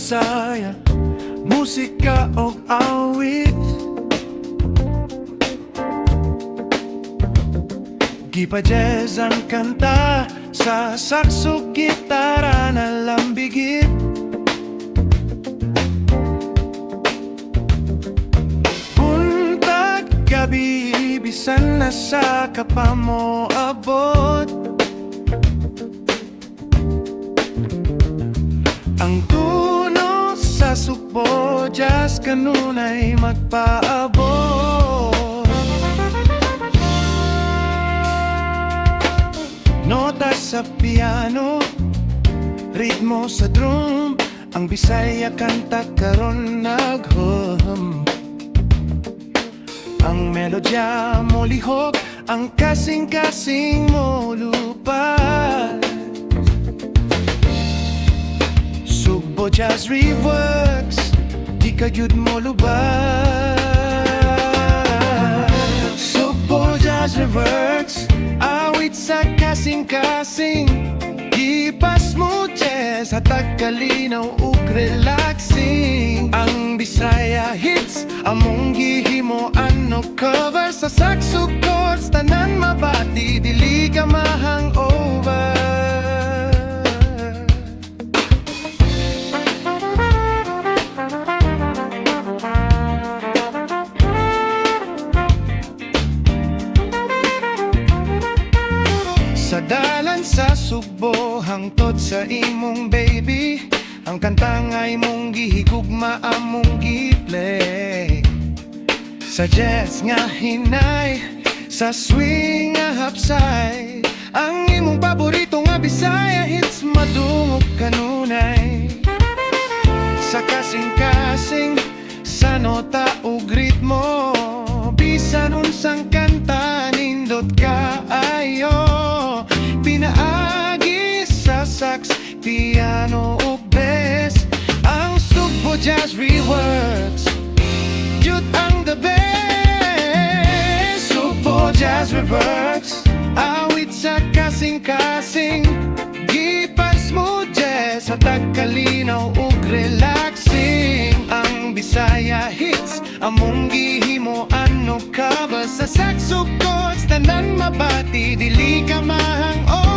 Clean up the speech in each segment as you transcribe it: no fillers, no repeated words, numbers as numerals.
Bisaya, musika o awit. Gipa-jazz ang kanta sa sakso, gitara na lambigit. Buntag gabi, bisan na sa kapamo abot. Ang tuno sa sukbo, jazz kanunay magpaabot. Nota sa piano, ritmo sa drum, ang Bisaya kanta karon naghum. Ang melodya mo lihok, ang kasing-kasing mo lupad. Sugbo Jazz Reworks, di kagyud mo lubad. Sugbo Jazz Reworks, awit sa kasing-kasing. Gipas mo jazz, hatag kalinaw ug relaxing. Ang Bisaya hits, among gihimo ano cover sa saxo chords, tanan mabati, dili ka ma-hangover. Sa dalan sa Sugbo, hangtod sa imong baby, ang kanta nga imong gihigugma among giplay. Sa jazz nga hinay, sa swing nga hapsay, ang imong paborito nga Bisaya hits madungog kanunay. Sa kasing-kasing, sa nota ug ritmo, bisan unsang kanta nindot kaayo. Pinaagi sa sax, piano ug bass, ang Sugbo Jazz Reworks, jud ang the best. Sugbo Jazz Reworks, awit sa kasing-kasing. Gipas mo jazz, hatag kalinaw ug relaxing. Ang Bisaya hits, among gihimo ano cover sa saxo chords, tanan mabati, dili ka ma-hangover.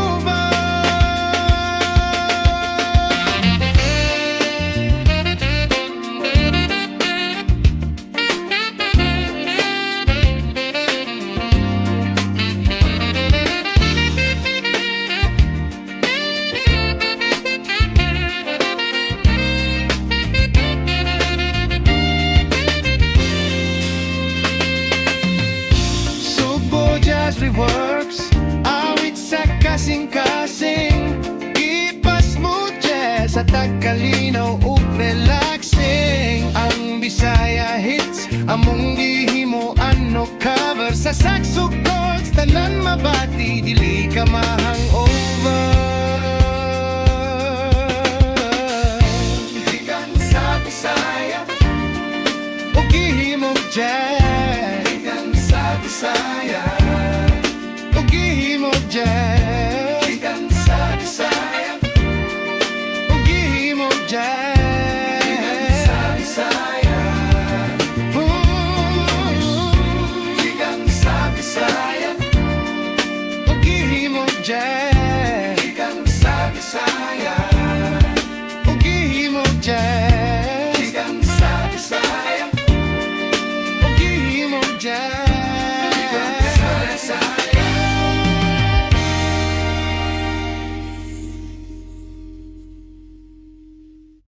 Jazz Reworks, awit sa kasing-kasing. Gipas mo jazz, hatag kalinaw ug relaxing. Ang Bisaya hits, among gihimo ano cover sa saxo chords, tanan mabati, dili ka ma-hangover. Gikan sa Bisaya, o gihimo jazz. Gikan sa Bisaya, jazz. Gikan sa Bisaya, ug gihimo jazz. Gikan sa Bisaya, gikan sa Bisaya, ug gihimo jazz. Gikan sa Bisaya, ug gihimo jazz. Gikan sa Bisaya, ug gihimo jazz.